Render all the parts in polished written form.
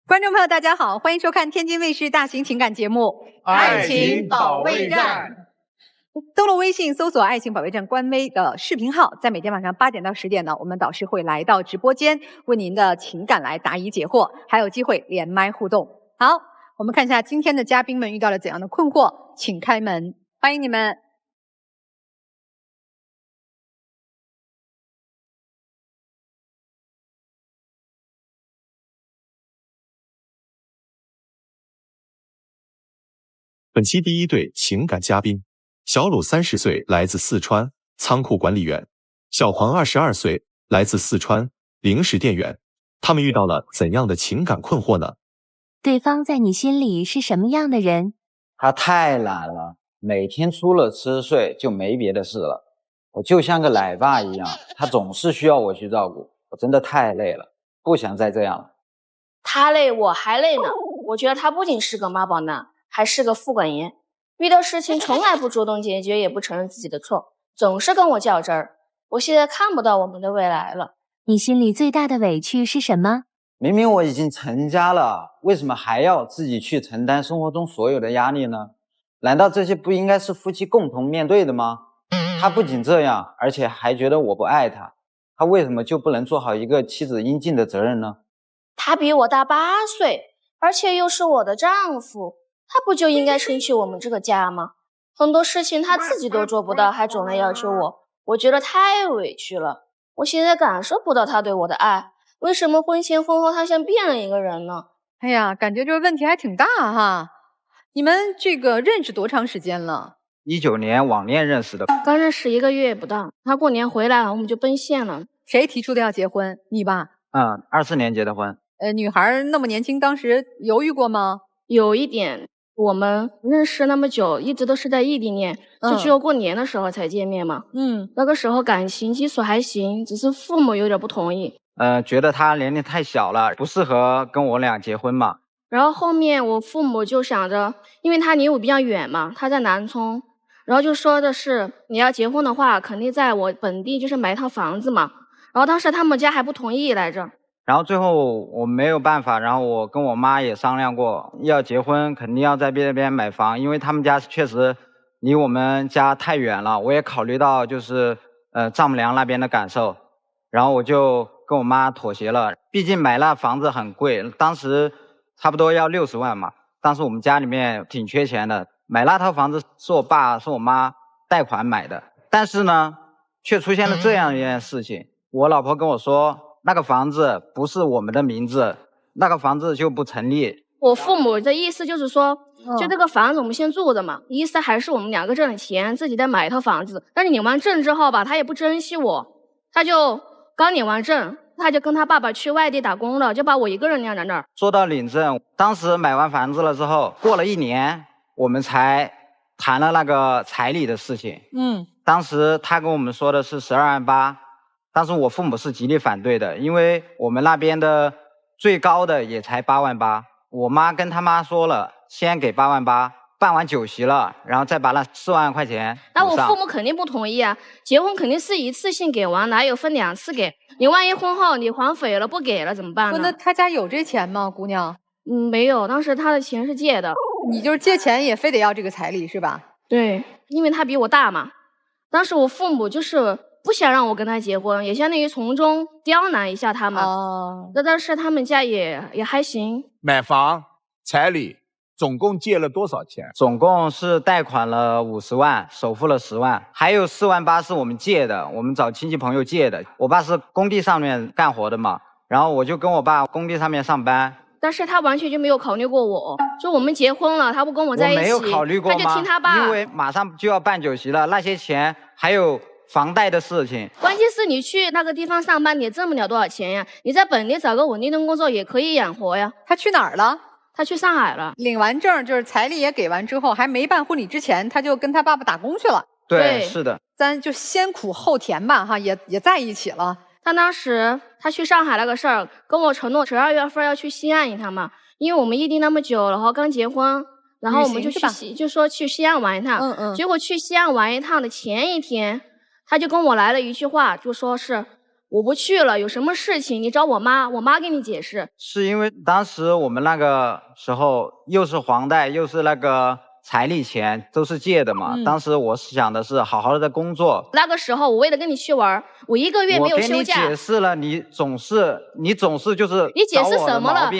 观众朋友，大家好，欢迎收看天津卫视大型情感节目《爱情保卫战》。登录微信搜索"爱情保卫战"官微的视频号，在每天晚上8点到10点呢，我们导师会来到直播间，为您的情感来答疑解惑，还有机会连麦互动。好，我们看一下今天的嘉宾们遇到了怎样的困惑，请开门，欢迎你们。本期第一对情感嘉宾，小鲁30岁，来自四川，仓库管理员；小黄22岁，来自四川，零食店员。他们遇到了怎样的情感困惑呢？对方在你心里是什么样的人？他太懒了，每天除了吃睡就没别的事了。我就像个奶爸一样，他总是需要我去照顾，我真的太累了，不想再这样了。他累我还累呢，我觉得他不仅是个妈宝男，还是个妻管严，遇到事情从来不主动解决，也不承认自己的错，总是跟我较真儿。我现在看不到我们的未来了。你心里最大的委屈是什么？明明我已经成家了，为什么还要自己去承担生活中所有的压力呢？难道这些不应该是夫妻共同面对的吗？他不仅这样，而且还觉得我不爱他，他为什么就不能做好一个妻子应尽的责任呢？他比我大8岁，而且又是我的丈夫，他不就应该撑起我们这个家吗？很多事情他自己都做不到，还总来要求我觉得太委屈了。我现在感受不到他对我的爱，为什么婚前婚后他像变了一个人呢？哎呀，感觉这个问题还挺大哈。你们这个认识多长时间了？19年网恋认识的，刚认识1个月不到，他过年回来了，我们就奔现了。谁提出的要结婚？你吧？24年结的婚。女孩那么年轻，当时犹豫过吗？有一点，我们认识那么久，一直都是在异地恋，就只有过年的时候才见面嘛。那个时候感情基础还行，只是父母有点不同意。觉得他年龄太小了，不适合跟我俩结婚嘛。然后后面我父母就想着，因为他离我比较远嘛，他在南充，然后就说的是你要结婚的话，肯定在我本地就是买一套房子嘛。然后当时他们家还不同意来着。然后最后我没有办法，然后我跟我妈也商量过，要结婚肯定要在那边买房，因为他们家确实离我们家太远了。我也考虑到就是丈母娘那边的感受，然后我就跟我妈妥协了。毕竟买那房子很贵，当时差不多要60万嘛。当时我们家里面挺缺钱的，买那套房子是我爸是我妈贷款买的，但是呢，却出现了这样一件事情。我老婆跟我说，那个房子不是我们的名字，那个房子就不成立。我父母的意思就是说，就这个房子我们先住着嘛，意思还是我们2个挣的钱，自己再买一套房子。但是领完证之后吧，他也不珍惜我，他就刚领完证，他就跟他爸爸去外地打工了，就把我一个人晾在那儿。说到领证，当时买完房子了之后，过了1年，我们才谈了那个彩礼的事情。当时他跟我们说的是12万8。但是我父母是极力反对的，因为我们那边的最高的也才8万8。我妈跟他妈说了，先给8万8，办完酒席了，然后再把那4万块钱补上。那我父母肯定不同意啊，结婚肯定是一次性给完，哪有分2次给？你万一婚后你还肥了不给了怎么办呢？那他家有这钱吗，姑娘？没有，当时他的钱是借的。你就是借钱也非得要这个彩礼是吧？对，因为他比我大嘛。当时我父母就是不想让我跟他结婚，也相当于从中刁难一下他们。但是他们家也还行。买房彩礼总共借了多少钱？总共是贷款了50万，首付了10万，还有4万8是我们借的，我们找亲戚朋友借的。我爸是工地上面干活的嘛，然后我就跟我爸工地上面上班。但是他完全就没有考虑过我，就我们结婚了，他不跟我在一起，我没有考虑过吗？他就听他爸，因为马上就要办酒席了，那些钱还有房贷的事情。关键是你去那个地方上班，你也挣不了多少钱呀。你在本地找个稳定的工作也可以养活呀。他去哪儿了？他去上海了。领完证就是彩礼也给完之后，还没办婚礼之前，他就跟他爸爸打工去了。对，是的。咱就先苦后甜吧，哈，也在一起了。他当时他去上海那个事儿，跟我承诺12月份要去西安一趟嘛，因为我们异地那么久，然后刚结婚。然后我们就说去西安玩一趟，结果去西安玩一趟的前一天，他就跟我来了一句话，就说是我不去了，有什么事情你找我妈，我妈给你解释。是因为当时我们那个时候又是房贷又是那个彩礼钱都是借的嘛，当时我想的是好好的工作。那个时候我为了跟你去玩，我1个月没有休假。我给你解释了，你总是就是你解释什么了？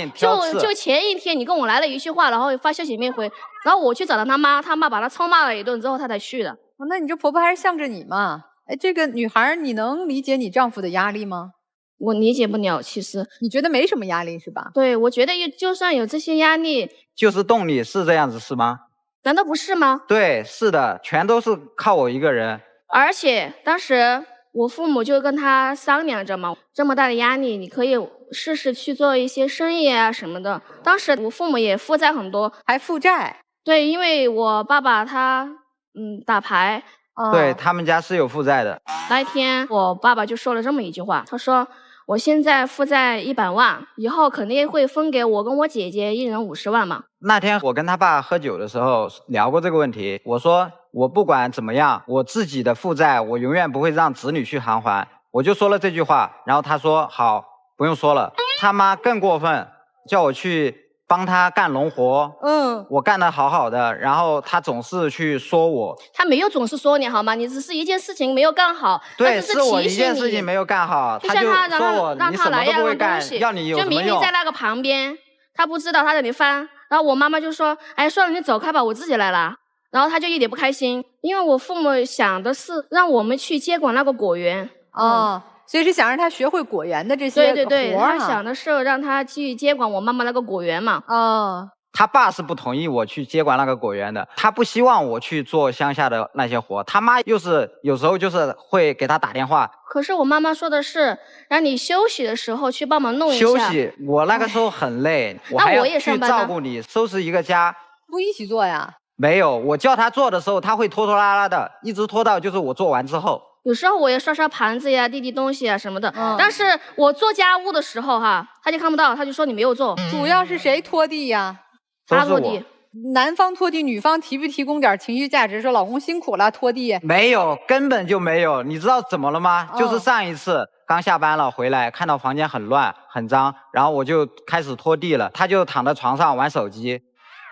就前一天你跟我来了一句话，然后发消息没回，然后我去找到他妈，他妈把他臭骂了一顿之后，他才去的。那你这婆婆还是向着你嘛？哎，这个女孩你能理解你丈夫的压力吗？我理解不了，其实你觉得没什么压力是吧？对，我觉得就算有这些压力，就是动力是这样子是吗？难道不是吗？对，是的，全都是靠我一个人。而且当时我父母就跟他商量着嘛，这么大的压力，你可以试试去做一些生意啊什么的。当时我父母也负债很多，还负债？对，因为我爸爸他打牌。对，他们家是有负债的。那一天我爸爸就说了这么一句话，他说我现在负债100万，以后肯定会分给我跟我姐姐1人50万嘛。那天我跟他爸喝酒的时候聊过这个问题，我说我不管怎么样，我自己的负债我永远不会让子女去偿还，我就说了这句话。然后他说好，不用说了。他妈更过分，叫我去帮他干农活，我干得好好的，然后他总是去说我。他没有总是说你好吗？你只是一件事情没有干好，对，是我一件事情没有干好，就像他说我让他来要个东西，要你有什么用？就明明在那个旁边，他不知道他在那里翻，然后我妈妈就说，哎，算了，你走开吧，我自己来了。然后他就一点不开心，因为我父母想的是让我们去接管那个果园。所以是想让他学会果园的这些对，他想的是让他去接管我妈妈那个果园嘛。他爸是不同意我去接管那个果园的，他不希望我去做乡下的那些活。他妈又是有时候就是会给他打电话。可是我妈妈说的是让你休息的时候去帮忙弄一下。休息，我那个时候很累，我还要去照顾你，收拾一个家。不一起做呀？没有，我叫他做的时候，他会拖拖拉拉的，一直拖到就是我做完之后。有时候我也刷刷盘子呀，递东西啊什么的。但是我做家务的时候哈，他就看不到，他就说你没有做。主要是谁拖地呀？他拖地。男方拖地，女方提不提供点情绪价值，说老公辛苦了拖地？没有，根本就没有。你知道怎么了吗？就是上一次刚下班了回来，看到房间很乱很脏，然后我就开始拖地了，他就躺在床上玩手机。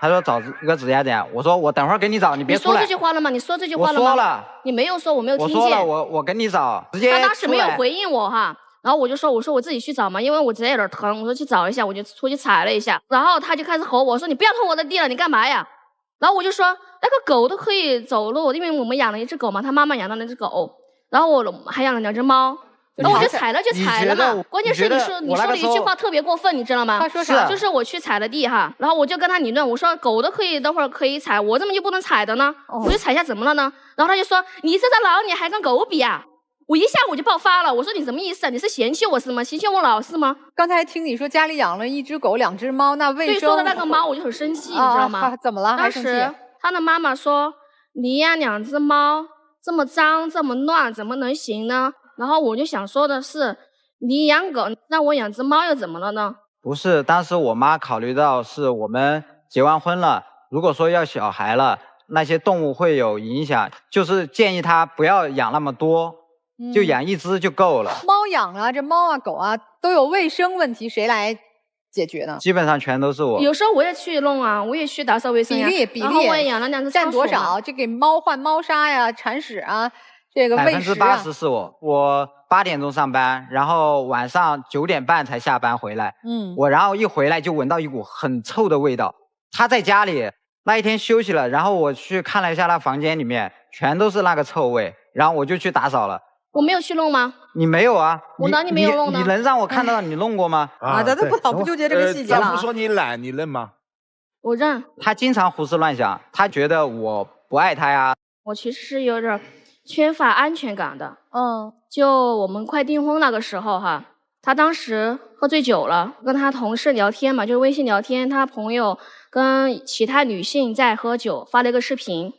他说找一个指甲剪，我说我等会儿给你找，你别出来。你说这句话了吗？你说这句话了吗？我说了。你没有说，我没有听见。我说了，我给你找，直接出来。他当时没有回应我哈，然后我就说我自己去找嘛，因为我指甲有点疼，我说去找一下，我就出去踩了一下，然后他就开始吼我说你不要拖我的地了，你干嘛呀？然后我就说那个狗都可以走路，因为我们养了一只狗嘛，他妈妈养了那只狗，然后我还养了2只猫。然后我就踩了嘛，关键是你说了一句话特别过分，你知道吗？他说啥？就是我去踩了地哈，然后我就跟他理论，我说狗都可以，等会儿可以踩，我怎么就不能踩的呢？我就踩一下怎么了呢？然后他就说你这老你还跟狗比啊？我一下我就爆发了，我说你什么意思啊？你是嫌弃我是吗？嫌弃我老是吗？刚才听你说家里养了1只狗2只猫，那卫生。对，说的那个猫我就很生气，你知道吗？怎么了？当时他的妈妈说你养2只猫这么脏这么乱，怎么能行呢？然后我就想说的是，你养狗，让我养只猫又怎么了呢？不是，当时我妈考虑到是我们结完婚了，如果说要小孩了，那些动物会有影响，就是建议她不要养那么多，就养1只就够了。猫养了，这猫啊狗啊都有卫生问题，谁来解决呢？基本上全都是我。有时候我也去弄啊，我也去打扫卫生呀。比例，然后我也养了2只仓鼠。占多少？这给猫换猫砂呀、铲屎啊。这个喂食80%是我8点钟上班，然后晚上9点半才下班回来。我然后一回来就闻到一股很臭的味道。他在家里那一天休息了，然后我去看了一下那房间里面，全都是那个臭味，然后我就去打扫了。我没有去弄吗？你没有啊？我哪里没有弄呢？你能让我看到你弄过吗？咱都不纠结这个细节了。丈夫说你懒，你认吗？我认。他经常胡思乱想，他觉得我不爱他呀。我其实是有点缺乏安全感的。就我们快订婚那个时候哈，他当时喝醉酒了，跟他同事聊天嘛，就是微信聊天，他朋友跟其他女性在喝酒，发了一个视频。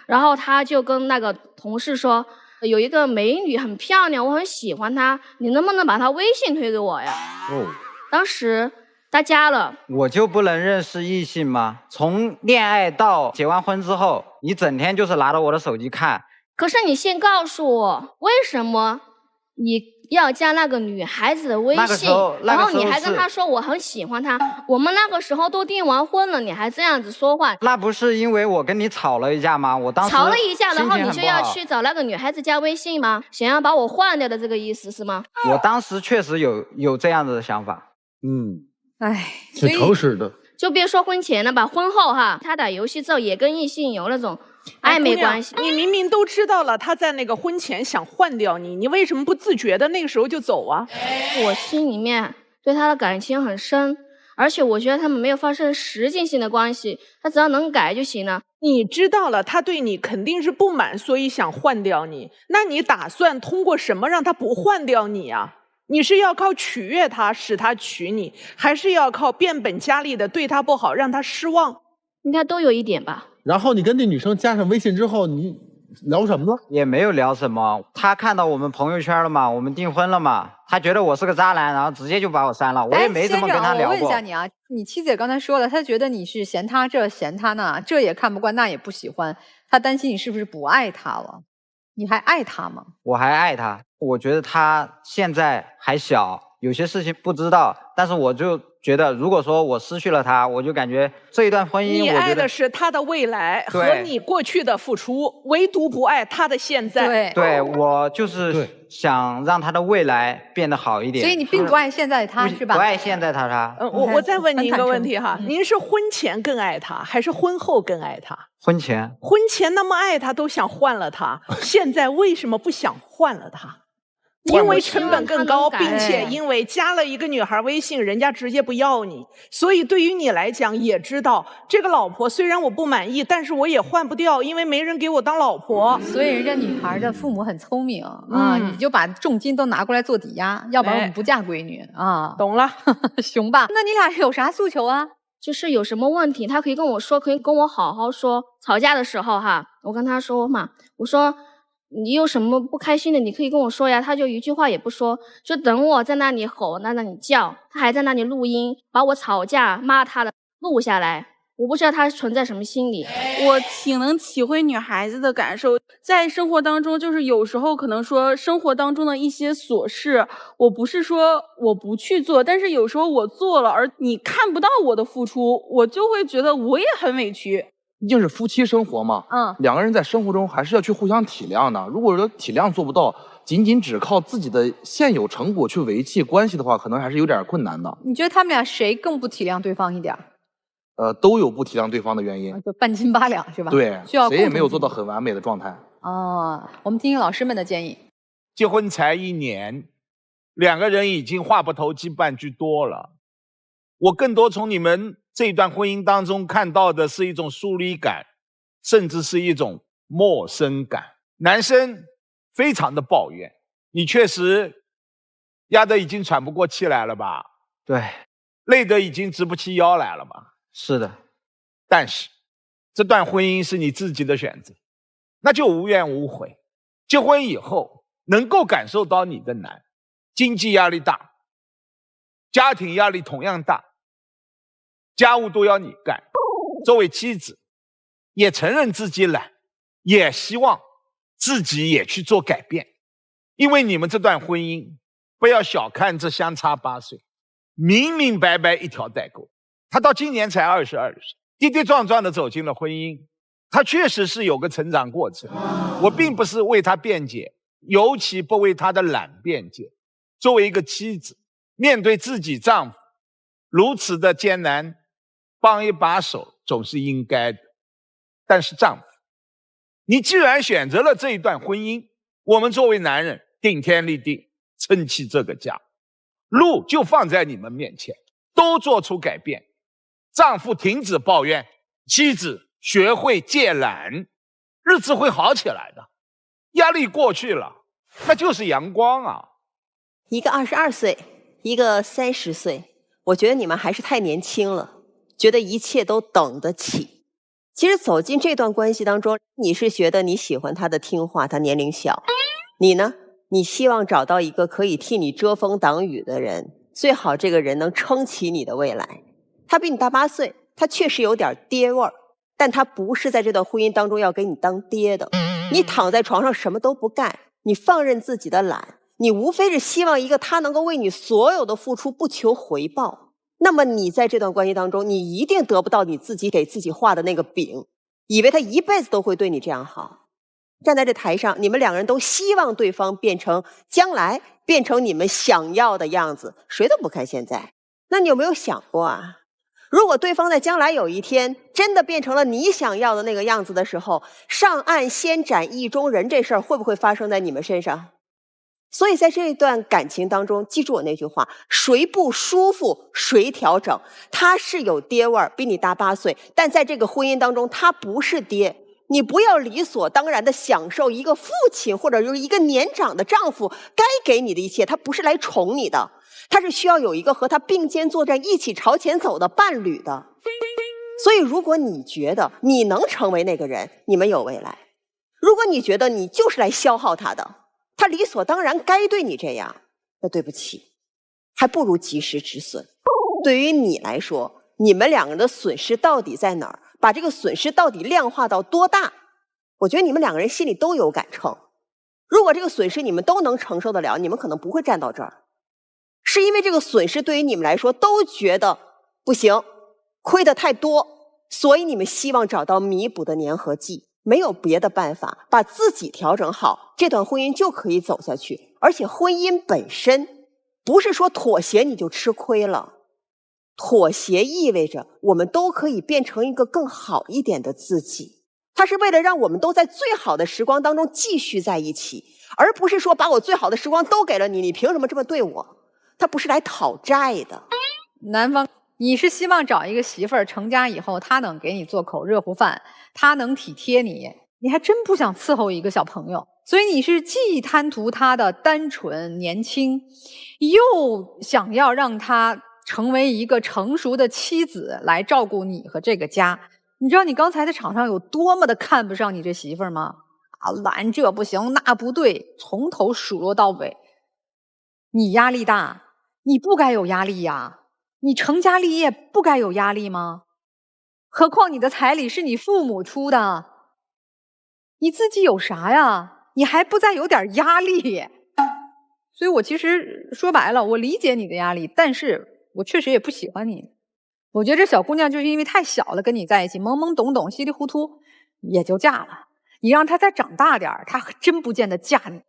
然后他就跟那个同事说，有一个美女很漂亮，我很喜欢她，你能不能把她微信推给我呀？当时他加了。我就不能认识异性吗？从恋爱到结完婚之后，你整天就是拿着我的手机看。可是你先告诉我，为什么你要加那个女孩子的微信，然后你还跟她说我很喜欢她。我们那个时候都订完婚了，你还这样子说话。那不是因为我跟你吵了一架吗？我当时吵了一架，然后你就要去找那个女孩子加微信吗？想要把我换掉的这个意思是吗？我当时确实有这样子的想法。哎，挺诚实的。就别说婚前了吧，婚后哈，他打游戏之后也跟异性有那种暧昧关系。你明明都知道了，他在那个婚前想换掉你，你为什么不自觉的那个时候就走啊？我心里面对他的感情很深，而且我觉得他们没有发生实际性的关系，他只要能改就行了。你知道了，他对你肯定是不满，所以想换掉你。那你打算通过什么让他不换掉你啊？你是要靠取悦他，使他娶你，还是要靠变本加厉的对他不好，让他失望？应该都有一点吧。然后你跟这女生加上微信之后，你聊什么了？也没有聊什么。他看到我们朋友圈了嘛，我们订婚了嘛，他觉得我是个渣男，然后直接就把我删了。我也没怎么跟他聊过。我问一下你啊，你妻子也刚才说了，她觉得你是嫌他这嫌他那，这也看不惯，那也不喜欢，她担心你是不是不爱他了？你还爱他吗？我还爱他，我觉得他现在还小，有些事情不知道，但是我就觉得，如果说我失去了他，我就感觉这一段婚姻，你爱的是他的未来和你过去的付出，唯独不爱他的现在。对，我就是想让他的未来变得好一点。所以你并不爱现在的他，是吧？不爱现在他。我再问您一个问题哈，您是婚前更爱他，还是婚后更爱他？婚前。婚前那么爱他，都想换了他，现在为什么不想换了他？因为成本更高，并且因为加了一个女孩微信，人家直接不要你，所以对于你来讲也知道这个老婆虽然我不满意，但是我也换不掉，因为没人给我当老婆。所以人家女孩的父母很聪明啊，你就把重金都拿过来做抵押，要不然我们不嫁闺女啊。懂了，行吧？那你俩有啥诉求啊？就是有什么问题，他可以跟我说，可以跟我好好说。吵架的时候哈，我跟他说嘛，我说你有什么不开心的，你可以跟我说呀。他就一句话也不说，就等我在那里吼，在那里叫，他还在那里录音，把我吵架骂他的录下来。我不知道他存在什么心理。我挺能体会女孩子的感受，在生活当中，就是有时候可能说生活当中的一些琐事，我不是说我不去做，但是有时候我做了，而你看不到我的付出，我就会觉得我也很委屈。毕竟是夫妻生活嘛，两个人在生活中还是要去互相体谅的。如果说体谅做不到，仅仅只靠自己的现有成果去维系关系的话，可能还是有点困难的。你觉得他们俩谁更不体谅对方一点？都有不体谅对方的原因，就半斤八两是吧？对，需要谁也没有做到很完美的状态。哦，我们听听老师们的建议。结婚才1年，两个人已经话不投机半句多了。我更多从你们这一段婚姻当中看到的是一种疏离感，甚至是一种陌生感。男生非常的抱怨，你确实压得已经喘不过气来了吧？对，累得已经直不起腰来了吧？是的。但是这段婚姻是你自己的选择，那就无怨无悔。结婚以后能够感受到你的难，经济压力大，家庭压力同样大，家务都要你干。作为妻子也承认自己懒，也希望自己也去做改变。因为你们这段婚姻不要小看这相差8岁，明明白白一条代沟。他到今年才22岁，跌跌撞撞的走进了婚姻，他确实是有个成长过程。我并不是为他辩解，尤其不为他的懒辩解。作为一个妻子，面对自己丈夫如此的艰难，帮一把手总是应该的。但是丈夫，你既然选择了这一段婚姻，我们作为男人顶天立地，撑起这个家，路就放在你们面前，都做出改变。丈夫停止抱怨，妻子学会戒懒，日子会好起来的。压力过去了，那就是阳光啊。一个22岁，一个30岁，我觉得你们还是太年轻了，觉得一切都等得起。其实走进这段关系当中，你是觉得你喜欢他的听话，他年龄小。你呢？你希望找到一个可以替你遮风挡雨的人，最好这个人能撑起你的未来。他比你大8岁，他确实有点爹味儿，但他不是在这段婚姻当中要给你当爹的。你躺在床上什么都不干，你放任自己的懒，你无非是希望一个他能够为你所有的付出不求回报。那么你在这段关系当中，你一定得不到你自己给自己画的那个饼，以为他一辈子都会对你这样好。站在这台上，你们两个人都希望对方变成将来变成你们想要的样子，谁都不看现在。那你有没有想过啊，如果对方在将来有一天真的变成了你想要的那个样子的时候，上岸先斩意中人这事儿会不会发生在你们身上？所以在这段感情当中，记住我那句话，谁不舒服谁调整。他是有爹味儿，比你大8岁，但在这个婚姻当中他不是爹。你不要理所当然的享受一个父亲或者是一个年长的丈夫该给你的一切，他不是来宠你的，他是需要有一个和他并肩作战一起朝前走的伴侣的。所以如果你觉得你能成为那个人，你们有未来。如果你觉得你就是来消耗他的，他理所当然该对你这样，那对不起，还不如及时止损。对于你来说，你们两个人的损失到底在哪儿？把这个损失到底量化到多大？我觉得你们两个人心里都有杆秤。如果这个损失你们都能承受得了，你们可能不会站到这儿。是因为这个损失对于你们来说都觉得不行，亏得太多，所以你们希望找到弥补的粘合剂。没有别的办法，把自己调整好，这段婚姻就可以走下去。而且婚姻本身不是说妥协你就吃亏了，妥协意味着我们都可以变成一个更好一点的自己。它是为了让我们都在最好的时光当中继续在一起，而不是说把我最好的时光都给了你，你凭什么这么对我？他不是来讨债的。男方，你是希望找一个媳妇儿，成家以后她能给你做口热乎饭，她能体贴你，你还真不想伺候一个小朋友。所以你是既贪图她的单纯年轻，又想要让她成为一个成熟的妻子来照顾你和这个家。你知道你刚才在场上有多么的看不上你这媳妇儿吗？啊，懒这不行那不对，从头数落到尾。你压力大，你不该有压力呀。你成家立业不该有压力吗？何况你的彩礼是你父母出的，你自己有啥呀？你还不再有点压力？所以我其实说白了，我理解你的压力，但是我确实也不喜欢你。我觉得这小姑娘就是因为太小了，跟你在一起懵懵懂懂稀里糊涂也就嫁了。你让她再长大点，她真不见得嫁你。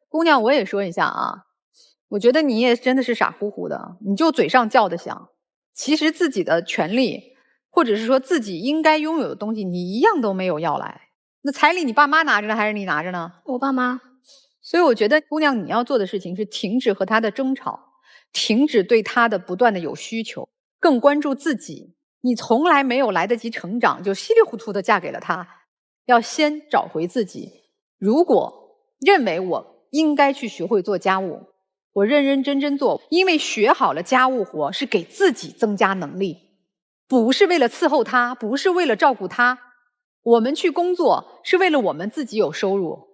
姑娘，我也说一下啊，我觉得你也真的是傻乎乎的，你就嘴上叫的响，其实自己的权利或者是说自己应该拥有的东西你一样都没有要来。那彩礼你爸妈拿着呢还是你拿着呢？我爸妈。所以我觉得姑娘你要做的事情是停止和他的争吵，停止对他的不断的有需求，更关注自己。你从来没有来得及成长就稀里糊涂的嫁给了他，要先找回自己。如果认为我应该去学会做家务，我认认真真做，因为学好了家务活是给自己增加能力，不是为了伺候他，不是为了照顾他。我们去工作是为了我们自己有收入，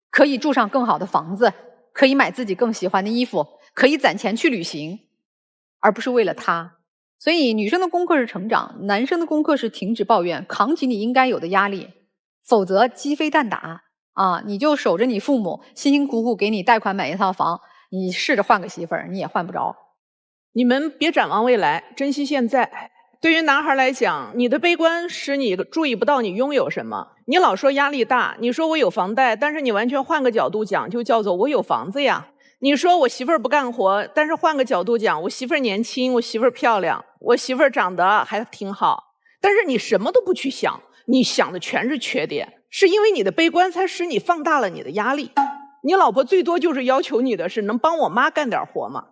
可以住上更好的房子，可以买自己更喜欢的衣服，可以攒钱去旅行，而不是为了他。所以女生的功课是成长，男生的功课是停止抱怨，扛起你应该有的压力，否则鸡飞蛋打啊！你就守着你父母辛辛苦苦给你贷款买一套房，你试着换个媳妇儿，你也换不着。你们别展望未来，珍惜现在。对于男孩来讲，你的悲观使你注意不到你拥有什么。你老说压力大，你说我有房贷，但是你完全换个角度讲，就叫做我有房子呀。你说我媳妇儿不干活，但是换个角度讲，我媳妇儿年轻，我媳妇儿漂亮，我媳妇儿长得还挺好。但是你什么都不去想，你想的全是缺点，是因为你的悲观才使你放大了你的压力。你老婆最多就是要求你的是能帮我妈干点活吗？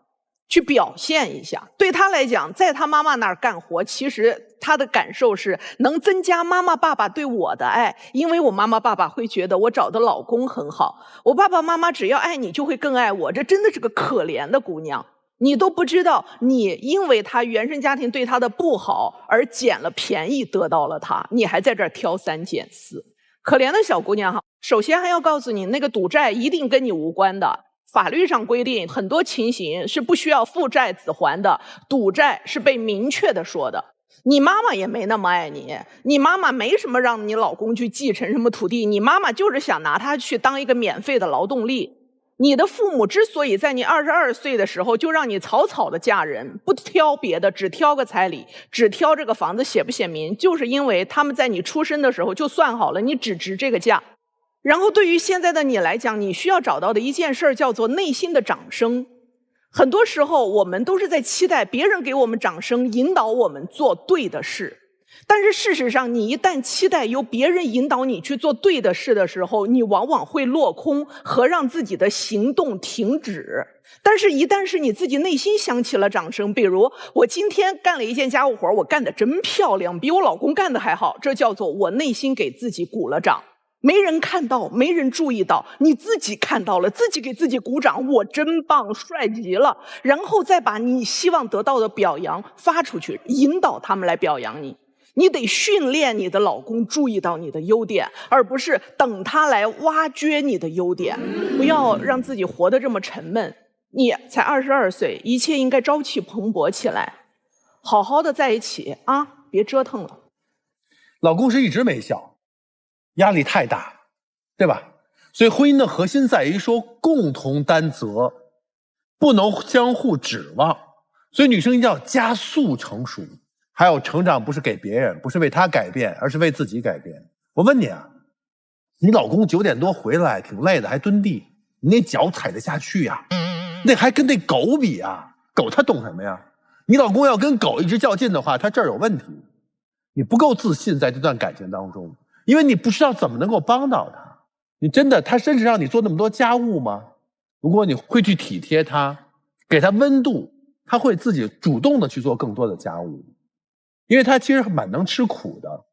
去表现一下。对她来讲，在她妈妈那儿干活，其实她的感受是能增加妈妈爸爸对我的爱，因为我妈妈爸爸会觉得我找的老公很好，我爸爸妈妈只要爱你就会更爱我。这真的是个可怜的姑娘，你都不知道你因为她原生家庭对她的不好而捡了便宜得到了她，你还在这儿挑三拣四。可怜的小姑娘哈，首先还要告诉你，那个赌债一定跟你无关的。法律上规定很多情形是不需要父债子还的，赌债是被明确的说的。你妈妈也没那么爱你，你妈妈没什么让你老公去继承什么土地，你妈妈就是想拿他去当一个免费的劳动力。你的父母之所以在你22岁的时候就让你草草的嫁人，不挑别的，只挑个彩礼，只挑这个房子写不写名，就是因为他们在你出生的时候就算好了，你只值这个价。然后对于现在的你来讲，你需要找到的一件事叫做内心的掌声。很多时候我们都是在期待别人给我们掌声，引导我们做对的事。但是事实上，你一旦期待由别人引导你去做对的事的时候，你往往会落空和让自己的行动停止。但是一旦是你自己内心响起了掌声，比如我今天干了一件家务活，我干得真漂亮，比我老公干得还好，这叫做我内心给自己鼓了掌。没人看到，没人注意到，你自己看到了，自己给自己鼓掌，我真棒，帅极了。然后再把你希望得到的表扬发出去，引导他们来表扬你。你得训练你的老公注意到你的优点，而不是等他来挖掘你的优点。不要让自己活得这么沉闷。你才22岁，一切应该朝气蓬勃起来，好好的在一起啊，别折腾了。老公是一直没笑，压力太大，对吧？所以婚姻的核心在于说共同担责，不能相互指望。所以女生一定要加速成熟。还有成长不是给别人，不是为他改变，而是为自己改变。我问你啊，你老公9点多回来挺累的，还蹲地，你那脚踩得下去呀？那还跟那狗比啊？狗它懂什么呀？你老公要跟狗一直较劲的话，他这儿有问题。你不够自信在这段感情当中，因为你不知道怎么能够帮到他。你真的，他真是让你做那么多家务吗？如果你会去体贴他，给他温度，他会自己主动的去做更多的家务。因为他其实蛮能吃苦的。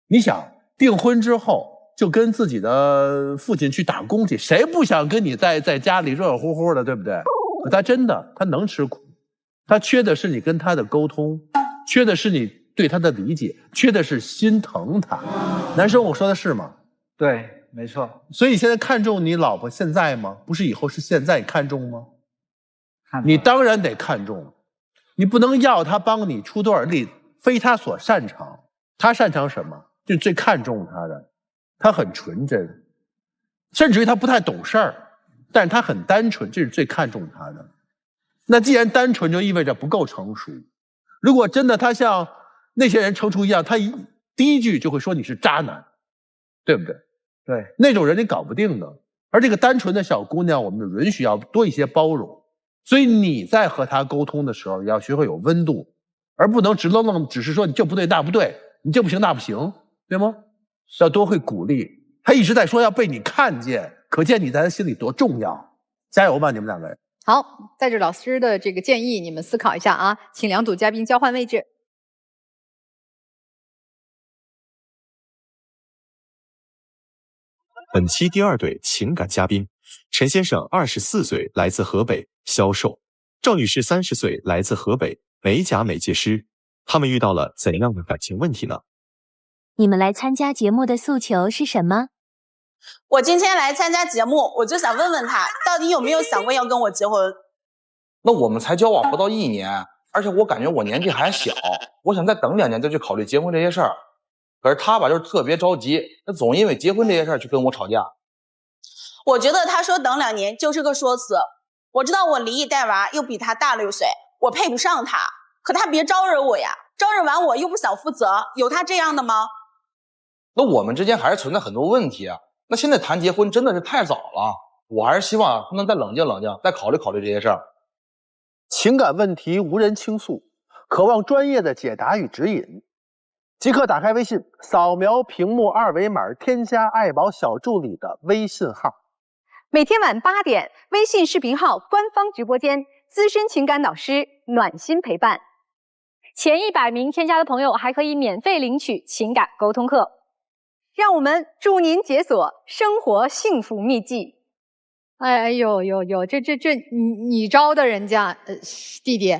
你想订婚之后就跟自己的父亲去打工去，谁不想跟你在家里热热乎乎的，对不对？可他真的他能吃苦，他缺的是你跟他的沟通，缺的是你对他的理解，缺的是心疼他。男生，我说的是吗？对，没错。所以你现在看重你老婆现在吗？不是以后，是现在，你看重吗？你当然得看重，你不能要他帮你出多少力，非他所擅长。他擅长什么？就最看重他的，他很纯真，甚至于他不太懂事儿，但是他很单纯，这是最看重他的。那既然单纯，就意味着不够成熟。如果真的他像那些人成熟一样，他第一句就会说你是渣男，对不对？对，那种人你搞不定的。而这个单纯的小姑娘，我们就允许要多一些包容。所以你在和他沟通的时候，要学会有温度，而不能直愣愣只是说你这不对那不对，你这不行那不行，对吗？要多会鼓励。他一直在说要被你看见，可见你在他心里多重要。加油吧，你们两个人。好，带着老师的这个建议，你们思考一下啊，请两组嘉宾交换位置。本期第二对情感嘉宾，陈先生24岁，来自河北，销售；赵女士30岁，来自河北，美甲美睫师。他们遇到了怎样的感情问题呢？你们来参加节目的诉求是什么？我今天来参加节目，我就想问问他，到底有没有想过要跟我结婚？那我们才交往不到1年，而且我感觉我年纪还小，我想再等2年再去考虑结婚这些事儿。可是他吧，就是特别着急，他总因为结婚这些事儿去跟我吵架。我觉得他说等2年就是个说辞。我知道我离异带娃又比他大6岁，我配不上他，可他别招惹我呀，招惹完我又不想负责，有他这样的吗？那我们之间还是存在很多问题啊。那现在谈结婚真的是太早了，我还是希望他能再冷静冷静，再考虑考虑这些事儿。情感问题无人倾诉，渴望专业的解答与指引，即刻打开微信，扫描屏幕2维码，添加爱宝小助理的微信号。每天晚8点，微信视频号官方直播间，资深情感导师暖心陪伴。前100名添加的朋友还可以免费领取情感沟通课。让我们祝您解锁生活幸福秘籍。哎呦，这你招的人家弟弟？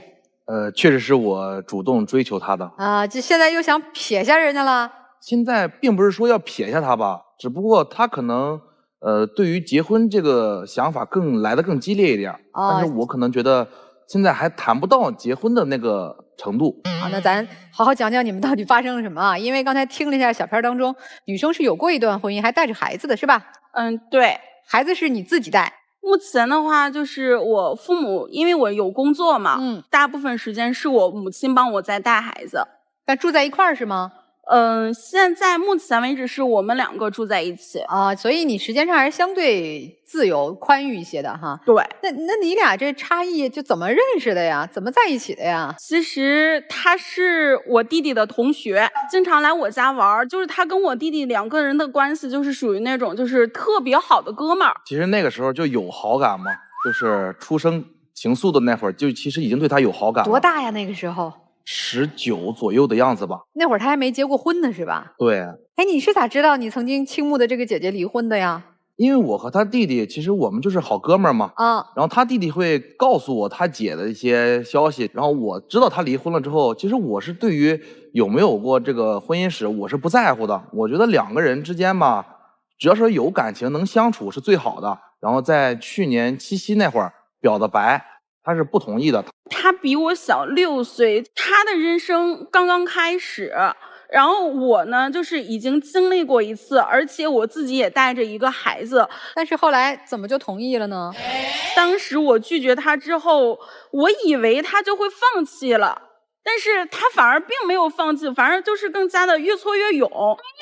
确实是我主动追求他的啊，这现在又想撇下人家了？现在并不是说要撇下他吧，只不过他可能对于结婚这个想法来得更激烈一点，但是我可能觉得现在还谈不到结婚的那个程度。好，那咱好好讲讲你们到底发生了什么啊？因为刚才听了一下小片当中，女生是有过一段婚姻，还带着孩子的是吧？嗯，对，孩子是你自己带。目前的话，就是我父母，因为我有工作嘛，大部分时间是我母亲帮我在带孩子。但住在一块儿是吗？现在目前为止是我们2个住在一起啊，所以你时间上还是相对自由宽裕一些的哈。对，那你俩这差异就怎么认识的呀？怎么在一起的呀？其实他是我弟弟的同学，经常来我家玩，就是他跟我弟弟2个人的关系就是属于那种就是特别好的哥们儿。其实那个时候就有好感嘛，就是初生情愫的那会儿，就其实已经对他有好感了。多大呀？那个时候19左右的样子吧。那会儿他还没结过婚呢，是吧？对。哎，你是咋知道你曾经倾慕的这个姐姐离婚的呀？因为我和他弟弟，其实我们就是好哥们儿嘛。然后他弟弟会告诉我他姐的一些消息，然后我知道他离婚了之后，其实我是对于有没有过这个婚姻史，我是不在乎的。我觉得2个人之间吧，只要是有感情能相处是最好的。然后在去年7夕那会儿表的白，他是不同意的。他比我小6岁，他的人生刚刚开始。然后我呢，就是已经经历过一次，而且我自己也带着一个孩子。但是后来怎么就同意了呢？当时我拒绝他之后，我以为他就会放弃了，但是他反而并没有放弃，反而就是更加的越挫越勇，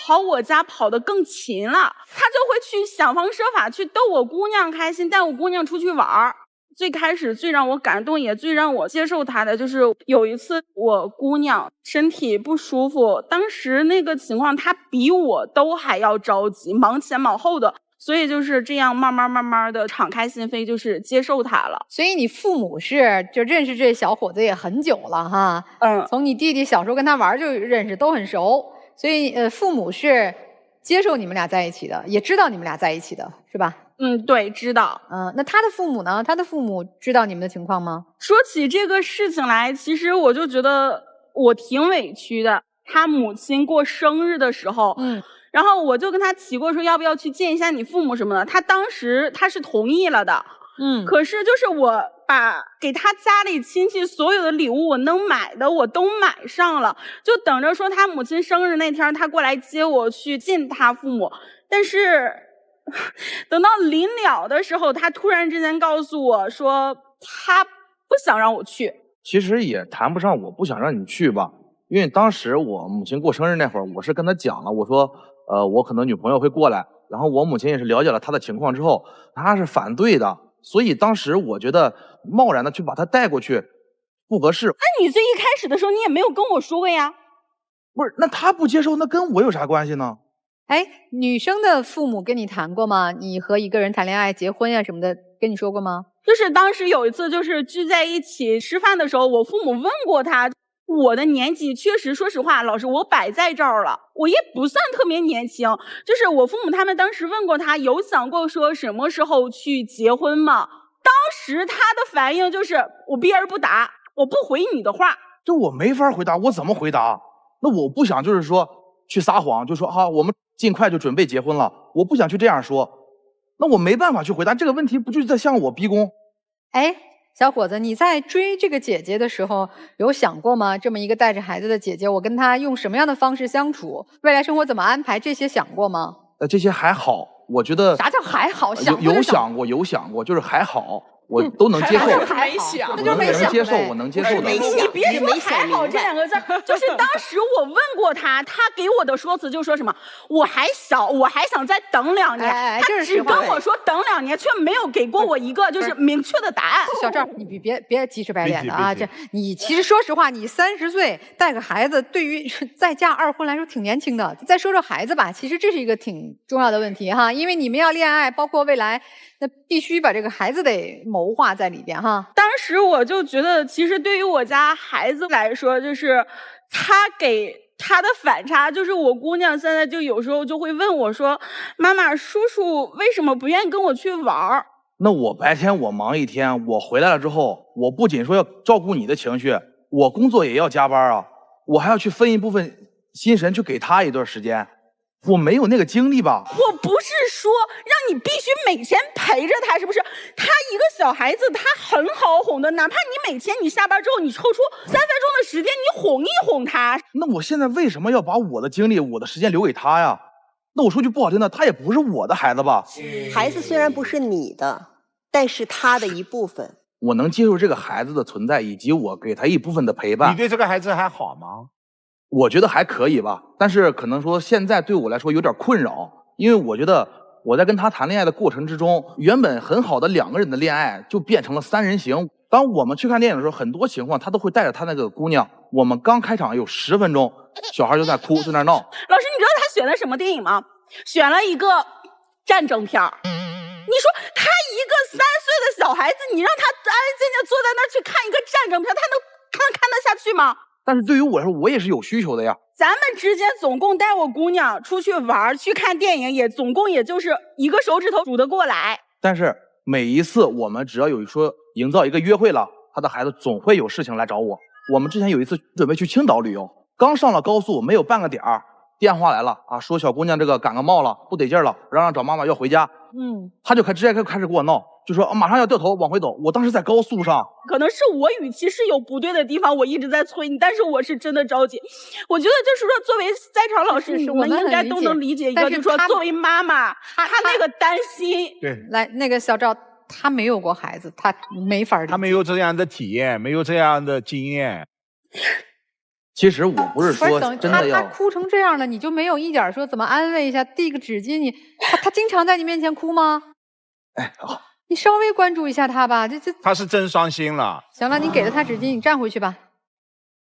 跑我家跑得更勤了。他就会去想方设法去逗我姑娘开心，带我姑娘出去玩儿。最开始最让我感动也最让我接受他的，就是有一次我姑娘身体不舒服，当时那个情况她比我都还要着急，忙前忙后的，所以就是这样慢慢的敞开心扉，就是接受他了。所以你父母是就认识这小伙子也很久了哈，从你弟弟小时候跟他玩就认识，都很熟，所以父母是接受你们俩在一起的，也知道你们俩在一起的，是吧？对，知道。那他的父母呢？他的父母知道你们的情况吗？说起这个事情来，其实我就觉得我挺委屈的。他母亲过生日的时候，然后我就跟他提过说要不要去见一下你父母什么的，他当时他是同意了的。可是就是我把给他家里亲戚所有的礼物我能买的我都买上了，就等着说他母亲生日那天他过来接我去见他父母。但是等到临了的时候，他突然之间告诉我说他不想让我去。其实也谈不上我不想让你去吧，因为当时我母亲过生日那会儿，我是跟他讲了，我说我可能女朋友会过来，然后我母亲也是了解了他的情况之后，他是反对的，所以当时我觉得贸然的去把他带过去不合适。那你最一开始的时候你也没有跟我说过呀？不是，那他不接受，那跟我有啥关系呢？哎，女生的父母跟你谈过吗？你和一个人谈恋爱、结婚呀什么的，跟你说过吗？就是当时有一次，就是聚在一起吃饭的时候，我父母问过他，我的年纪确实，说实话，老师我摆在这儿了，我也不算特别年轻。就是我父母他们当时问过他，有想过说什么时候去结婚吗？当时他的反应就是我避而不答，我不回你的话。这我没法回答，我怎么回答？那我不想就是说去撒谎，就说我们尽快就准备结婚了，我不想去这样说，那我没办法去回答这个问题，不就是在向我逼宫？哎，小伙子，你在追这个姐姐的时候有想过吗？这么一个带着孩子的姐姐，我跟她用什么样的方式相处，未来生活怎么安排，这些想过吗？这些还好，我觉得啥叫还好？有想过，就是还好。我都能接受，还想，那就是没想，我能接受的。你别说还好这两个字，就是当时我问过他，他给我的说辞就说什么我还小，我还想再等2年，他只跟我说等2年，却没有给过我一个就是明确的答案。小赵，你别急赤白脸的啊！这你其实说实话，你30岁带个孩子，对于再嫁2婚来说挺年轻的。再说说孩子吧，其实这是一个挺重要的问题哈，因为你们要恋爱，包括未来。那必须把这个孩子得谋划在里边哈。当时我就觉得，其实对于我家孩子来说，就是他给他的反差，就是我姑娘现在就有时候就会问我说：“妈妈，叔叔为什么不愿意跟我去玩？”那我白天我忙一天，我回来了之后，我不仅说要照顾你的情绪，我工作也要加班啊，我还要去分一部分心神去给他一段时间。我没有那个精力吧？我不是说让你必须每天陪着他，是不是？他一个小孩子，他很好哄的，哪怕你每天你下班之后，你抽出3分钟的时间，你哄一哄他。那我现在为什么要把我的精力、我的时间留给他呀？那我说句不好听的，他也不是我的孩子吧？孩子虽然不是你的，但是他的一部分。我能接受这个孩子的存在，以及我给他一部分的陪伴。你对这个孩子还好吗？我觉得还可以吧，但是可能说现在对我来说有点困扰，因为我觉得我在跟他谈恋爱的过程之中，原本很好的2个人的恋爱就变成了3人行。当我们去看电影的时候，很多情况他都会带着他那个姑娘，我们刚开场有10分钟，小孩就在哭，在那闹。老师，你知道他选的什么电影吗？选了一个战争片儿。你说他一个3岁的小孩子，你让他安安静静坐在那儿去看一个战争片，他能看得下去吗？但是对于我来说，我也是有需求的呀。咱们之间总共带我姑娘出去玩去看电影，也总共也就是一个手指头数得过来。但是每一次我们只要有说营造一个约会了，他的孩子总会有事情来找我。我们之前有一次准备去青岛旅游，刚上了高速没有半个点儿，电话来了啊，说小姑娘这个感冒了，不得劲了，让找妈妈要回家。他就直接开始跟我闹，就说马上要掉头往回走。我当时在高速上，可能是我语气是有不对的地方，我一直在催你，但是我是真的着急。我觉得就是说，作为在场老师，你们应该都能理解一个，就是说作为妈妈，她那个担心。对，来，那个小赵，他没有过孩子，他没法理解，他没有这样的体验，没有这样的经验。其实我不是说真的要他哭成这样了，你就没有一点说怎么安慰一下，递个纸巾？他经常在你面前哭吗？哎，好，你稍微关注一下他吧。他是真伤心了。行了，你给了他纸巾，你站回去吧。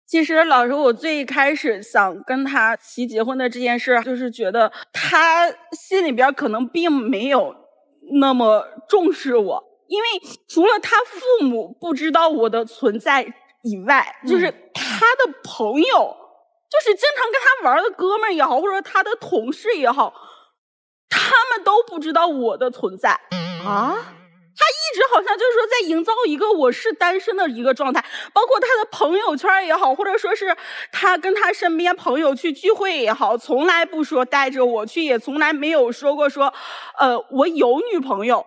其实老师，我最开始想跟他提结婚的这件事，就是觉得他心里边可能并没有那么重视我，因为除了他父母不知道我的存在以外，就是他的朋友，就是经常跟他玩的哥们儿也好，或者他的同事也好，他们都不知道我的存在啊。他一直好像就是说在营造一个我是单身的一个状态，包括他的朋友圈也好，或者说是他跟他身边朋友去聚会也好，从来不说带着我去，也从来没有说过说我有女朋友。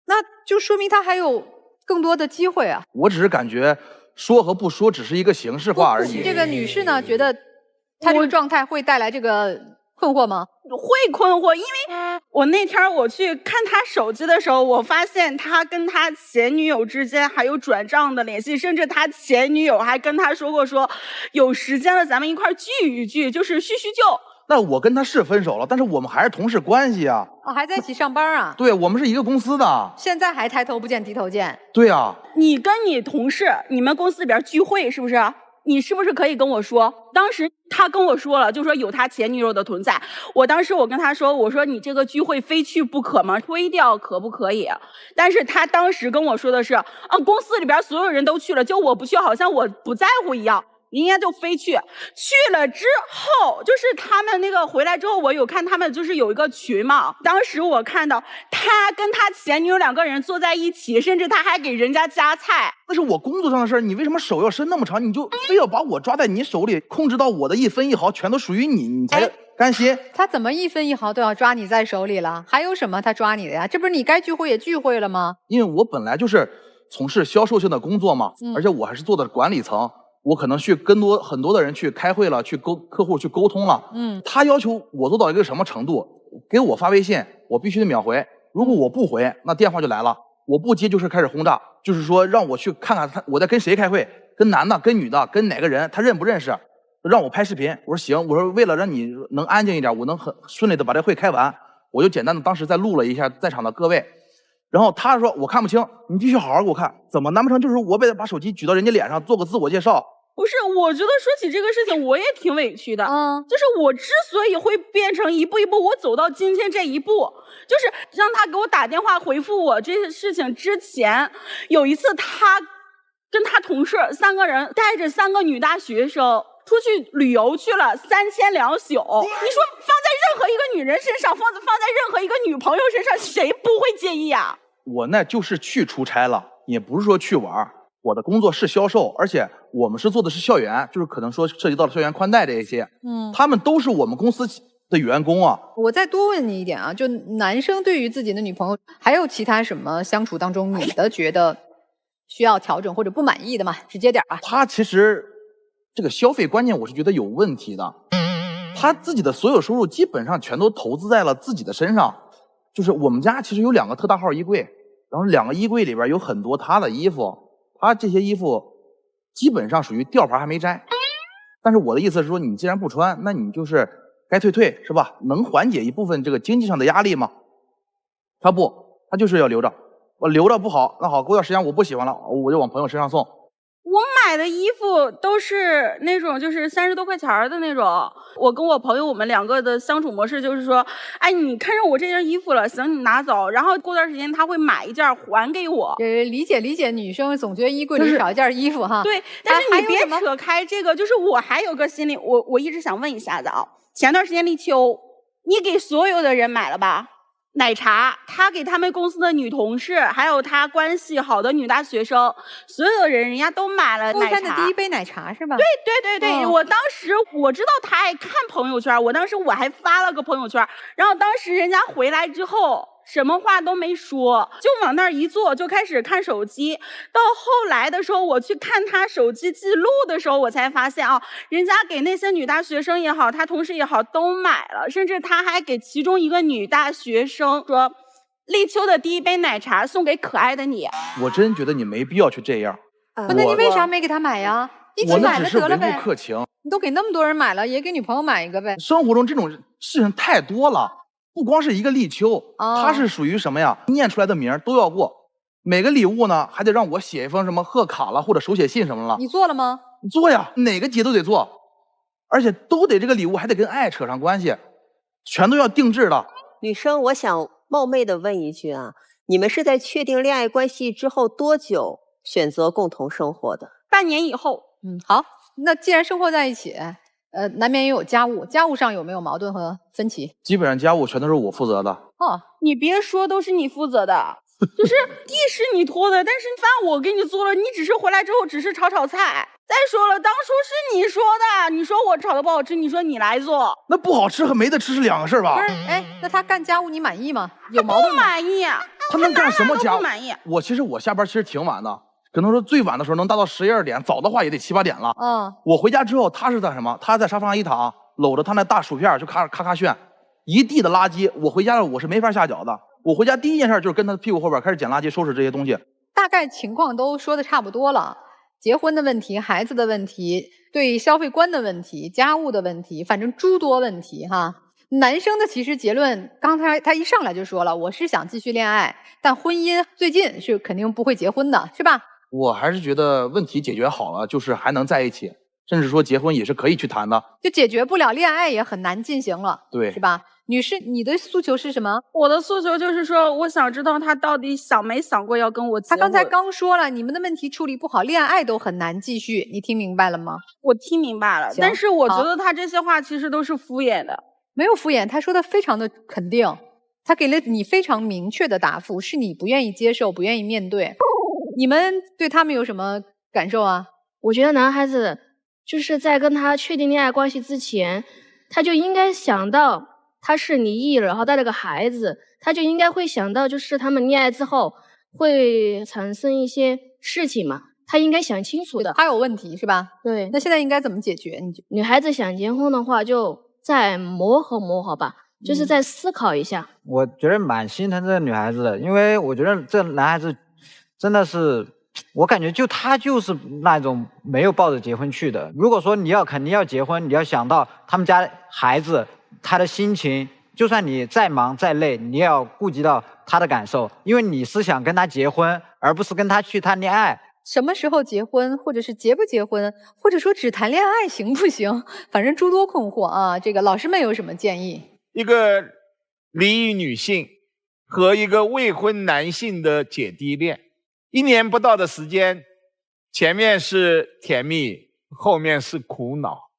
那就说明他还有更多的机会啊。我只是感觉说和不说只是一个形式化而已。这个女士呢，觉得她这个状态会带来这个困惑吗？会困惑，因为我那天我去看他手机的时候，我发现他跟他前女友之间还有转账的联系，甚至他前女友还跟他说过说有时间了咱们一块聚一聚，就是叙叙旧。那我跟他是分手了，但是我们还是同事关系啊。哦，还在一起上班啊？对，我们是一个公司的。现在还抬头不见低头见。对啊。你跟你同事，你们公司里边聚会是不是？你是不是可以跟我说？当时他跟我说了，就说有他前女友的存在。我当时我跟他说，我说你这个聚会非去不可吗？推掉可不可以？但是他当时跟我说的是，公司里边所有人都去了，就我不去，好像我不在乎一样。人家就非去了之后，就是他们那个回来之后，我有看他们就是有一个群嘛。当时我看到他跟他前女友2个人坐在一起，甚至他还给人家夹菜。那是我工作上的事儿，你为什么手要伸那么长？你就非要把我抓在你手里，控制到我的1分1毫全都属于你，你才甘心？他怎么1分1毫都要抓你在手里了？还有什么他抓你的呀？这不是你该聚会也聚会了吗？因为我本来就是从事销售性的工作嘛，而且我还是做的管理层。我可能去跟很多的人去开会了，去客户去沟通了。他要求我做到一个什么程度？给我发微信，我必须得秒回。如果我不回，那电话就来了。我不接就是开始轰炸，就是说让我去看看我在跟谁开会，跟男的、跟女的、跟哪个人，他认不认识？让我拍视频。我说行，我说为了让你能安静一点，我能很顺利的把这会开完，我就简单的当时再录了一下在场的各位。然后他说我看不清，你必须好好给我看。怎么难不成就是我被把手机举到人家脸上做个自我介绍？不是，我觉得说起这个事情，我也挺委屈的。就是我之所以会变成一步一步，我走到今天这一步，就是让他给我打电话回复我这些事情之前，有一次他跟他同事3个人带着3个女大学生出去旅游去了3天2宿。你说放在任何一个女人身上，放在任何一个女朋友身上，谁不会介意啊？我那就是去出差了，也不是说去玩。我的工作是销售，而且我们是做的是校园，就是可能说涉及到了校园宽带这一些。他们都是我们公司的员工啊。我再多问你一点啊，就男生对于自己的女朋友，还有其他什么相处当中你的觉得需要调整或者不满意的嘛？直接点吧。他其实这个消费观念我是觉得有问题的，他自己的所有收入基本上全都投资在了自己的身上。就是我们家其实有2个特大号衣柜。然后2个衣柜里边有很多他的衣服，他这些衣服基本上属于吊牌还没摘。但是我的意思是说，你既然不穿，那你就是该退是吧？能缓解一部分这个经济上的压力吗？他不，他就是要留着。我留着不好，那好，过段时间我不喜欢了，我就往朋友身上送。我买的衣服都是那种就是30多块钱的那种。我跟我朋友我们2个的相处模式就是说，哎，你看上我这件衣服了，行，你拿走。然后过段时间他会买一件还给我。理解，女生总觉得衣柜里少一件衣服哈。对，但是你别扯开这个，就是我还有个心理，我一直想问一下子啊，前段时间立秋，你给所有的人买了吧？奶茶，他给他们公司的女同事，还有他关系好的女大学生，所有的人家都买了奶茶。的第一杯奶茶是吧？对，我当时我知道他爱看朋友圈，我当时我还发了个朋友圈，然后当时人家回来之后什么话都没说，就往那儿一坐就开始看手机。到后来的时候，我去看他手机记录的时候，我才发现啊，人家给那些女大学生也好，他同事也好都买了，甚至他还给其中一个女大学生说，立秋的第一杯奶茶送给可爱的你。我真觉得你没必要去这样。那你为啥没给他买呀？一起买了得了呗。我那只是维护客情。你都给那么多人买了，也给女朋友买一个呗。生活中这种事情太多了。不光是一个立秋，它是属于什么呀？念出来的名都要过，每个礼物呢还得让我写一封什么贺卡了或者手写信什么了。你做了吗？做呀，哪个节都得做，而且都得这个礼物还得跟爱扯上关系，全都要定制的。女生，我想冒昧的问一句啊，你们是在确定恋爱关系之后多久选择共同生活的？半年以后。好，那既然生活在一起。难免也有家务，家务上有没有矛盾和分歧？基本上家务全都是我负责的。哦，你别说，都是你负责的，就是地是你拖的，但是饭我给你做了，你只是回来之后只是炒菜。再说了，当初是你说的，你说我炒的不好吃，你说你来做，那不好吃和没得吃是2个事吧？不是，那他干家务你满意吗？有矛盾吗？不满意。他能干什么家务？不满意。我下班其实挺晚的。可能说最晚的时候能达到11、12点，早的话也得7、8点了。我回家之后，他是在什么？他在沙发上一躺，搂着他那大薯片就咔咔炫，一地的垃圾。我回家了，我是没法下脚的。我回家第一件事就是跟他屁股后边开始捡垃圾，收拾这些东西。大概情况都说的差不多了，结婚的问题、孩子的问题、对消费观的问题、家务的问题，反正诸多问题哈。男生的其实结论，刚才他一上来就说了，我是想继续恋爱，但婚姻最近是肯定不会结婚的，是吧？我还是觉得问题解决好了，就是还能在一起，甚至说结婚也是可以去谈的。就解决不了，恋爱也很难进行了，对，是吧？女士，你的诉求是什么？我的诉求就是说，我想知道他到底想没想过要跟我结婚。他刚才刚说了，你们的问题处理不好，恋爱都很难继续，你听明白了吗？我听明白了，但是我觉得他这些话其实都是敷衍的。没有敷衍，他说的非常的肯定，他给了你非常明确的答复，是你不愿意接受，不愿意面对。你们对他们有什么感受啊？我觉得男孩子就是在跟他确定恋爱关系之前，他就应该想到他是离异了，然后带了个孩子，他就应该会想到就是他们恋爱之后会产生一些事情嘛，他应该想清楚的。他有问题是吧？对。那现在应该怎么解决？女孩子想结婚的话，就再磨合吧，就是再思考一下。我觉得蛮心疼这个女孩子的，因为我觉得这男孩子真的是，我感觉他就是那种没有抱着结婚去的。如果说你肯定要结婚，你要想到他们家孩子他的心情，就算你再忙再累，你也要顾及到他的感受，因为你是想跟他结婚，而不是跟他去谈恋爱。什么时候结婚，或者是结不结婚，或者说只谈恋爱行不行？反正诸多困惑啊。这个老师们有什么建议？一个离异女性和一个未婚男性的姐弟恋，1年不到的时间，前面是甜蜜，后面是苦恼。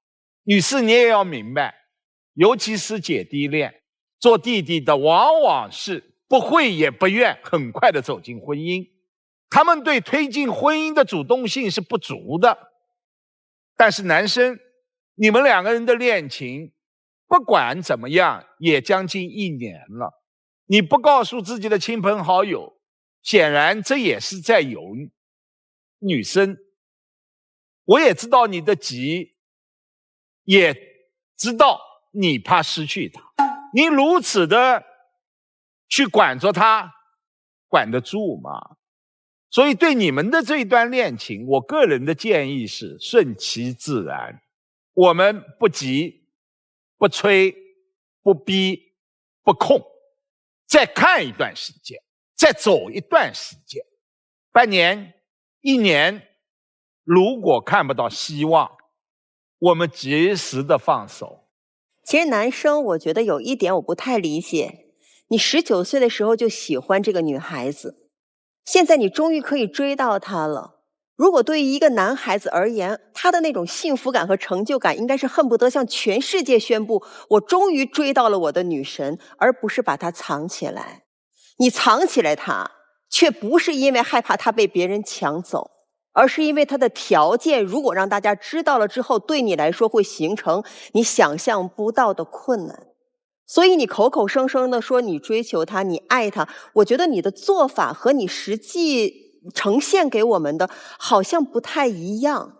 女士，你也要明白，尤其是姐弟恋，做弟弟的往往是不会也不愿很快的走进婚姻，他们对推进婚姻的主动性是不足的。但是男生，你们2个人的恋情不管怎么样也将近1年了，你不告诉自己的亲朋好友，显然这也是在犹豫。女生，我也知道你的急，也知道你怕失去他，你如此的去管着他，管得住吗？所以对你们的这一段恋情，我个人的建议是顺其自然，我们不急、不催、不逼、不控，再看一段时间，再走一段时间，半年、1年，如果看不到希望，我们及时的放手。其实男生，我觉得有一点我不太理解，你19岁的时候就喜欢这个女孩子，现在你终于可以追到她了。如果对于一个男孩子而言，他的那种幸福感和成就感，应该是恨不得向全世界宣布，我终于追到了我的女神，而不是把她藏起来。你藏起来她，却不是因为害怕她被别人抢走，而是因为她的条件，如果让大家知道了之后，对你来说会形成你想象不到的困难。所以你口口声声的说你追求她，你爱她，我觉得你的做法和你实际呈现给我们的好像不太一样。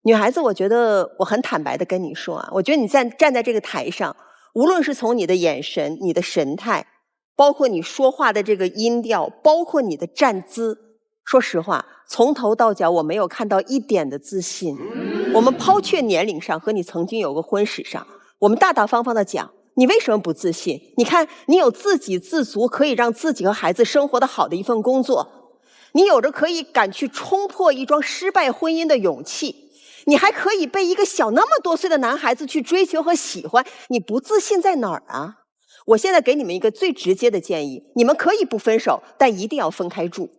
女孩子，我觉得我很坦白的跟你说啊，我觉得你站在这个台上，无论是从你的眼神、你的神态，包括你说话的这个音调，包括你的站姿，说实话，从头到脚我没有看到一点的自信。我们抛却年龄上和你曾经有个婚史上，我们大大方方的讲，你为什么不自信？你看，你有自给自足，可以让自己和孩子生活的好的一份工作，你有着可以敢去冲破一桩失败婚姻的勇气，你还可以被一个小那么多岁的男孩子去追求和喜欢，你不自信在哪儿啊？我现在给你们一个最直接的建议，你们可以不分手，但一定要分开住。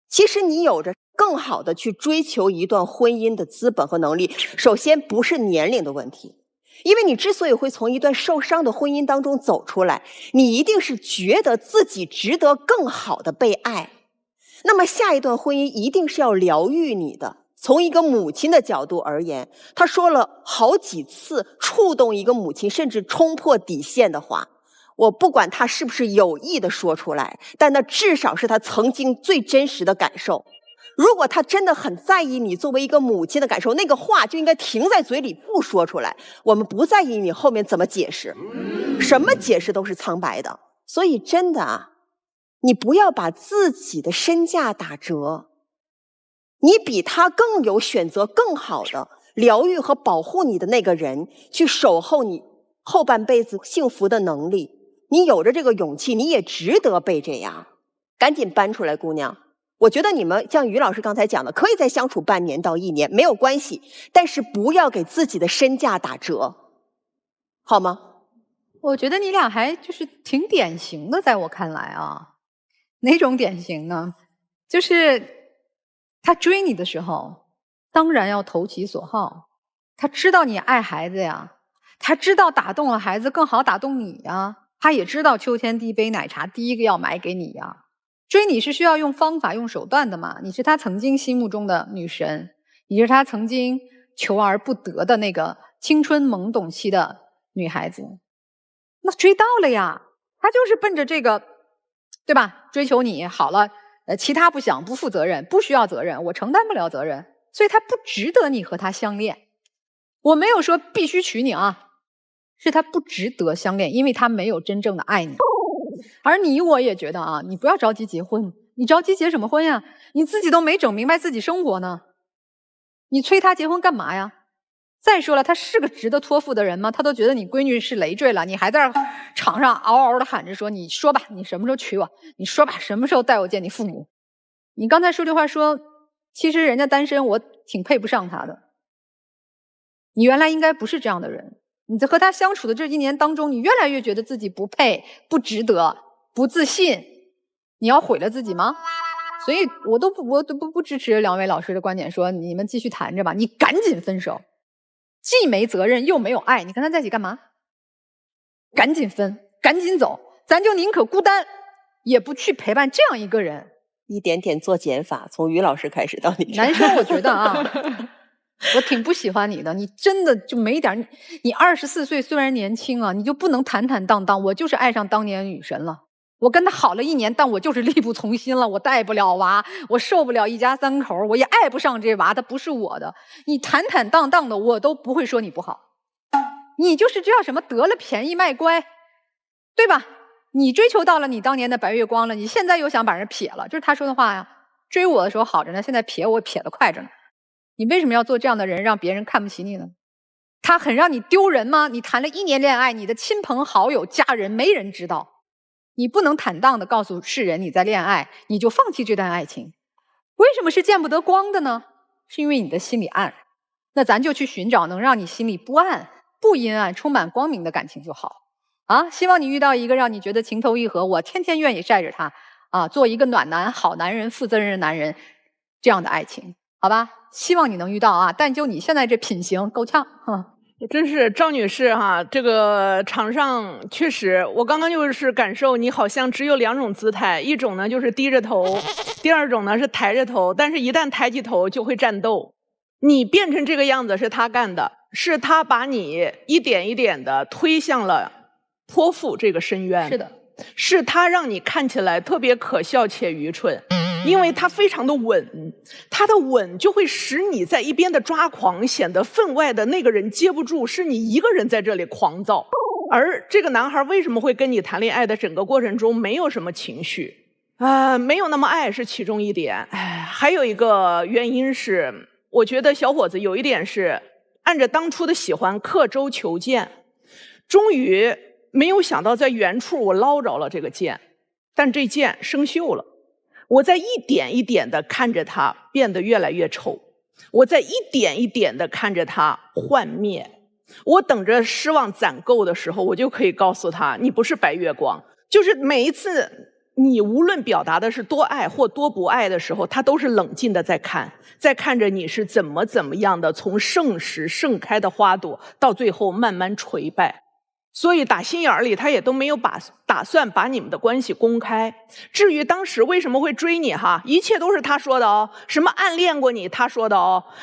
其实你有着更好的去追求一段婚姻的资本和能力，首先不是年龄的问题，因为你之所以会从一段受伤的婚姻当中走出来，你一定是觉得自己值得更好的被爱。那么下一段婚姻一定是要疗愈你的。从一个母亲的角度而言，他说了好几次触动一个母亲甚至冲破底线的话，我不管他是不是有意的说出来，但那至少是他曾经最真实的感受。如果他真的很在意你作为一个母亲的感受，那个话就应该停在嘴里不说出来。我们不在意你后面怎么解释，什么解释都是苍白的。所以真的啊，你不要把自己的身价打折，你比他更有选择更好的疗愈和保护你的那个人，去守候你后半辈子幸福的能力。你有着这个勇气，你也值得被这样。赶紧搬出来，姑娘。我觉得你们像于老师刚才讲的，可以再相处半年到1年，没有关系，但是不要给自己的身价打折，好吗？我觉得你俩还就是挺典型的，在我看来啊。哪种典型呢？就是他追你的时候，当然要投其所好。他知道你爱孩子呀，他知道打动了孩子更好打动你呀，他也知道秋天第一杯奶茶第一个要买给你呀。追你是需要用方法用手段的嘛，你是他曾经心目中的女神，你是他曾经求而不得的那个青春懵懂期的女孩子，那追到了呀，他就是奔着这个，对吧？追求你好了，其他不想，不负责任，不需要责任，我承担不了责任，所以他不值得你和他相恋。我没有说必须娶你啊，是他不值得相恋，因为他没有真正的爱你。而你我也觉得啊，你不要着急结婚，你着急结什么婚呀？你自己都没整明白自己生活呢，你催他结婚干嘛呀？再说了，他是个值得托付的人吗？他都觉得你闺女是累赘了，你还在场上嗷嗷的喊着说，你说吧，你什么时候娶我？你说吧，什么时候带我见你父母？你刚才说这话说，其实人家单身，我挺配不上他的。你原来应该不是这样的人，你在和他相处的这1年当中，你越来越觉得自己不配、不值得、不自信，你要毁了自己吗？所以我都不支持2位老师的观点，说你们继续谈着吧，你赶紧分手，既没责任又没有爱，你跟他在一起干嘛？赶紧分，赶紧走，咱就宁可孤单，也不去陪伴这样一个人。一点点做减法，从于老师开始到你。男生，我觉得啊。我挺不喜欢你的，你真的就没点，你24岁虽然年轻啊，你就不能坦坦荡荡，我就是爱上当年女神了，我跟他好了1年，但我就是力不从心了，我带不了娃，我受不了一家3口，我也爱不上这娃，他不是我的。你坦坦荡荡的，我都不会说你不好，你就是这叫什么得了便宜卖乖，对吧？你追求到了你当年的白月光了，你现在又想把人撇了，这是他说的话呀。追我的时候好着呢，现在撇我撇得快着呢。你为什么要做这样的人，让别人看不起你呢？他很让你丢人吗？你谈了1年恋爱，你的亲朋好友、家人没人知道，你不能坦荡地告诉世人你在恋爱，你就放弃这段爱情。为什么是见不得光的呢？是因为你的心里暗。那咱就去寻找能让你心里不暗、不阴暗、充满光明的感情就好。希望你遇到一个让你觉得情投意合，我天天愿意晒着他做一个暖男、好男人、负责任的男人，这样的爱情，好吧？希望你能遇到但就你现在这品行够呛真是赵女士这个场上确实，我刚刚就是感受你好像只有2种姿态，一种呢就是低着头，第二种呢是抬着头，但是一旦抬起头就会战斗。你变成这个样子是他干的，是他把你一点一点的推向了泼妇这个深渊。是的，是他让你看起来特别可笑且愚蠢，因为他非常的稳，他的稳就会使你在一边的抓狂显得分外的那个人接不住，是你一个人在这里狂躁。而这个男孩为什么会跟你谈恋爱的整个过程中没有什么情绪没有那么爱是其中一点。还有一个原因是，我觉得小伙子有一点是按着当初的喜欢刻舟求剑，终于没有想到在远处我捞着了这个剑，但这剑生锈了。我在一点一点的看着它变得越来越丑，我在一点一点的看着它幻灭。我等着失望攒够的时候，我就可以告诉他，你不是白月光。就是每一次你无论表达的是多爱或多不爱的时候，他都是冷静的在看着你是怎么样的从盛时盛开的花朵到最后慢慢垂败。所以打心眼里他也都没有打算把你们的关系公开。至于当时为什么会追你一切都是他说的什么暗恋过你他说的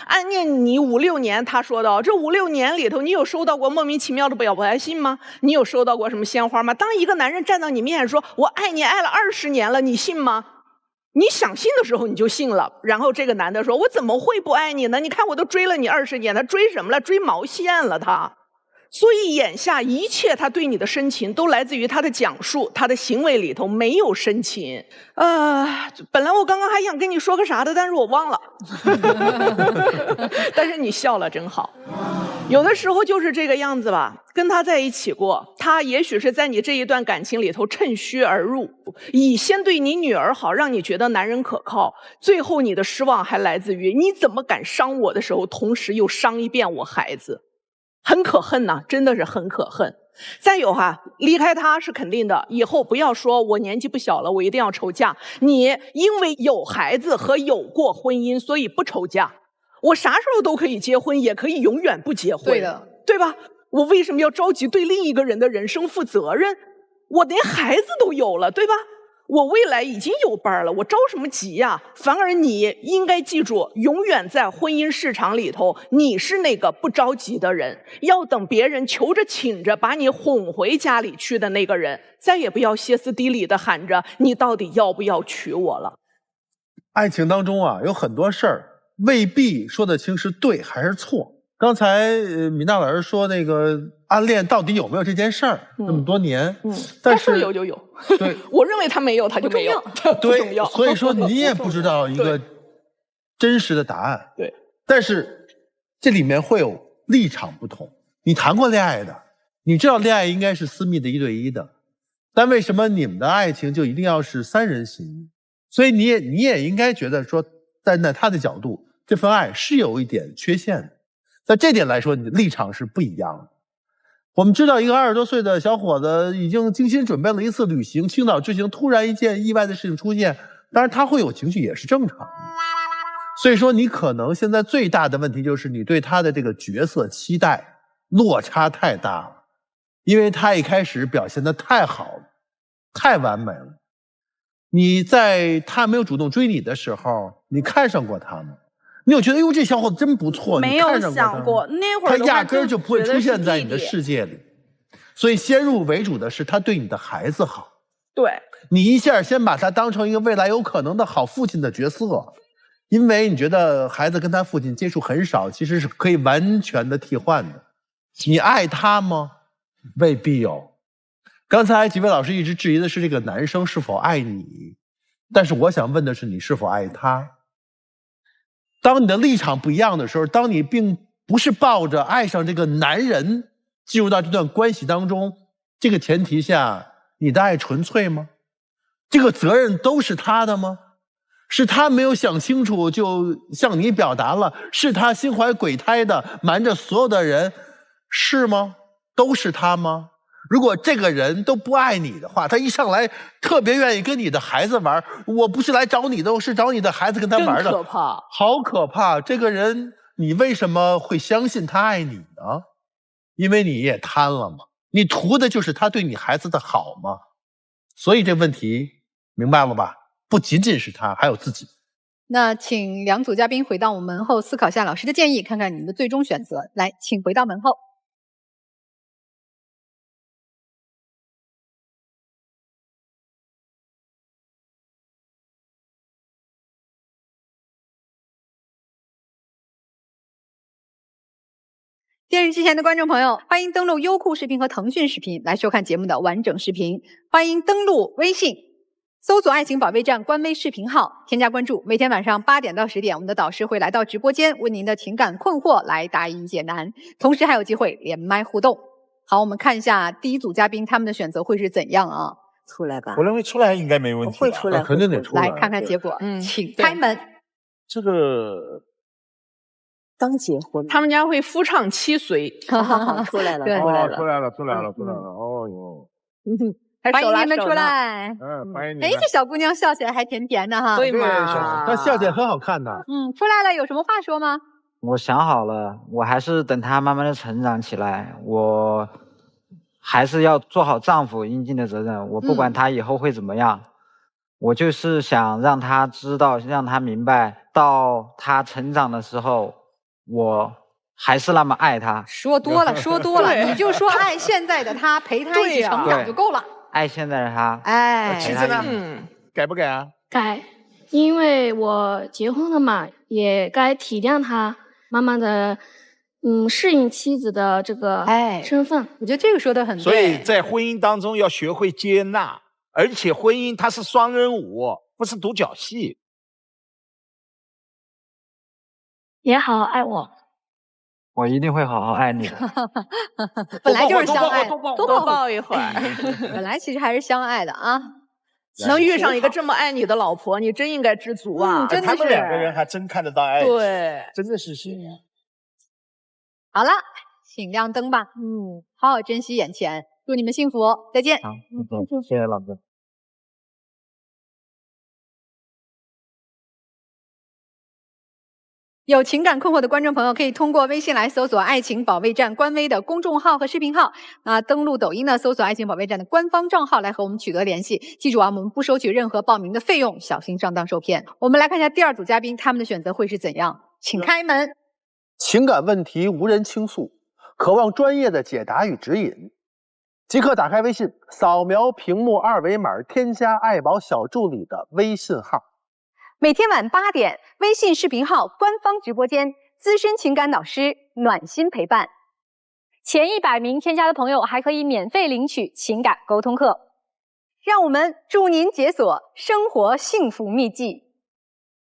暗恋你5、6年他说的这5、6年里头你有收到过莫名其妙的表白信吗？你有收到过什么鲜花吗？当一个男人站到你面前说我爱你爱了20年了，你信吗？你想信的时候你就信了，然后这个男的说我怎么会不爱你呢？你看我都追了你20年，他追什么了？追毛线了他。所以眼下一切他对你的深情都来自于他的讲述，他的行为里头没有深情。本来我刚刚还想跟你说个啥的，但是我忘了。但是你笑了真好。有的时候就是这个样子吧，跟他在一起过，他也许是在你这一段感情里头趁虚而入，以先对你女儿好，让你觉得男人可靠，最后你的失望还来自于你怎么敢伤我的时候，同时又伤一遍我孩子。很可恨呐，真的是很可恨。再有离开他是肯定的，以后不要说我年纪不小了，我一定要愁嫁。你因为有孩子和有过婚姻，所以不愁嫁。我啥时候都可以结婚，也可以永远不结婚，对的，对吧？我为什么要着急对另一个人的人生负责任？我连孩子都有了，对吧？我未来已经有伴了，我着什么急呀？反而你应该记住，永远在婚姻市场里头，你是那个不着急的人，要等别人求着请着把你哄回家里去的那个人，再也不要歇斯底里的喊着你到底要不要娶我了。爱情当中有很多事儿未必说得清是对还是错。刚才米娜老师说那个暗恋到底有没有这件事儿，那么多年，但是有。对，我认为他没有，他就没有，对，所以说你也不知道一个真实的答案。对，但是这里面会有立场不同。你谈过恋爱的，你知道恋爱应该是私密的1对1的，但为什么你们的爱情就一定要是3人行？所以你也应该觉得说，站在他的角度，这份爱是有一点缺陷的。在这点来说，你的立场是不一样的。我们知道一个20多岁的小伙子已经精心准备了一次旅行，青岛之行，突然一件意外的事情出现，当然他会有情绪也是正常的。所以说你可能现在最大的问题就是你对他的这个角色期待落差太大了，因为他一开始表现得太好了，太完美了。你在他没有主动追你的时候，你看上过他吗？你有觉得这小伙子真不错，没有想过，那会儿他压根儿就不会出现在你的世界里。所以先入为主的是他对你的孩子好，对，你一下先把他当成一个未来有可能的好父亲的角色，因为你觉得孩子跟他父亲接触很少，其实是可以完全的替换的。你爱他吗？未必有。刚才几位老师一直质疑的是这个男生是否爱你，但是我想问的是你是否爱他。当你的立场不一样的时候，当你并不是抱着爱上这个男人进入到这段关系当中，这个前提下，你的爱纯粹吗？这个责任都是他的吗？是他没有想清楚就向你表达了，是他心怀鬼胎的瞒着所有的人，是吗？都是他吗？如果这个人都不爱你的话，他一上来特别愿意跟你的孩子玩，我不是来找你的，我是找你的孩子跟他玩的，更可怕，好可怕。这个人你为什么会相信他爱你呢？因为你也贪了嘛，你图的就是他对你孩子的好嘛。所以这问题明白了吧？不仅仅是他，还有自己。那请两组嘉宾回到我们门后思考下老师的建议，看看你们的最终选择。来，请回到门后。电视机前的观众朋友，欢迎登录优酷视频和腾讯视频来收看节目的完整视频。欢迎登录微信，搜索“爱情保卫战”官微视频号，添加关注。每天晚上8点到10点，我们的导师会来到直播间，为您的情感困惑来答疑解难，同时还有机会连麦互动。好，我们看一下第一组嘉宾他们的选择会是怎样啊？出来吧，我认为出来应该没问题，会出来，肯定得出来。来看看结果，请开门。这个刚结婚，他们家会夫唱妻随，出来了，对，出来了，哦哟，欢迎你们出来。欢迎你们。哎，这小姑娘笑起来还甜甜的哈。对嘛？她笑起来很好看的。出来了，有什么话说吗？我想好了，我还是等她慢慢的成长起来，我还是要做好丈夫应尽的责任。我不管她以后会怎么样，我就是想让她知道，让她明白，到她成长的时候，我还是那么爱她。说多了，说多了，你就说爱现在的她，陪她一起成长就够了。爱现在的她。哎，妻子呢？改不改啊？改，因为我结婚了嘛，也该体谅他，慢慢的，适应妻子的这个身份。我觉得这个说的很对。所以在婚姻当中要学会接纳，而且婚姻它是双人舞，不是独角戏。也好爱我。我一定会好好爱你的。本来就是相爱，多抱一会儿。本来其实还是相爱的啊。能遇上一个这么爱你的老婆，你真应该知足啊！真的是，他们两个人还真看得到爱情，对，真的是幸运。好了，请亮灯吧。好好珍惜眼前，祝你们幸福，再见。好，谢谢老哥。有情感困惑的观众朋友，可以通过微信来搜索“爱情保卫战”官微的公众号和视频号。登录抖音呢，搜索“爱情保卫战”的官方账号来和我们取得联系。记住啊，我们不收取任何报名的费用，小心上当受骗。我们来看一下第二组嘉宾，他们的选择会是怎样？请开门。情感问题无人倾诉，渴望专业的解答与指引，即刻打开微信，扫描屏幕二维码，添加爱宝小助理的微信号。每天晚8点，微信视频号官方直播间，资深情感导师暖心陪伴。前100名添加的朋友还可以免费领取情感沟通课。让我们祝您解锁生活幸福秘籍。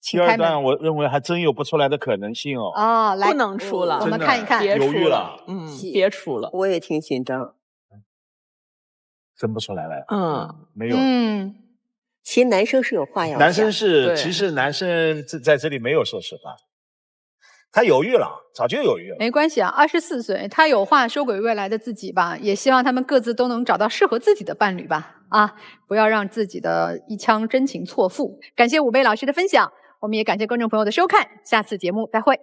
第二段我认为还真有不出来的可能性哦。来，不能出了，我们看一看。犹豫了，别出了。我也挺紧张。真不出来了。没有。其实男生是有话要讲。男生是，其实男生在这里没有说实话，他犹豫了，早就犹豫了。没关系啊，24岁，他有话说给未来的自己吧，也希望他们各自都能找到适合自己的伴侣吧。不要让自己的一腔真情错付。感谢5位老师的分享，我们也感谢观众朋友的收看，下次节目再会。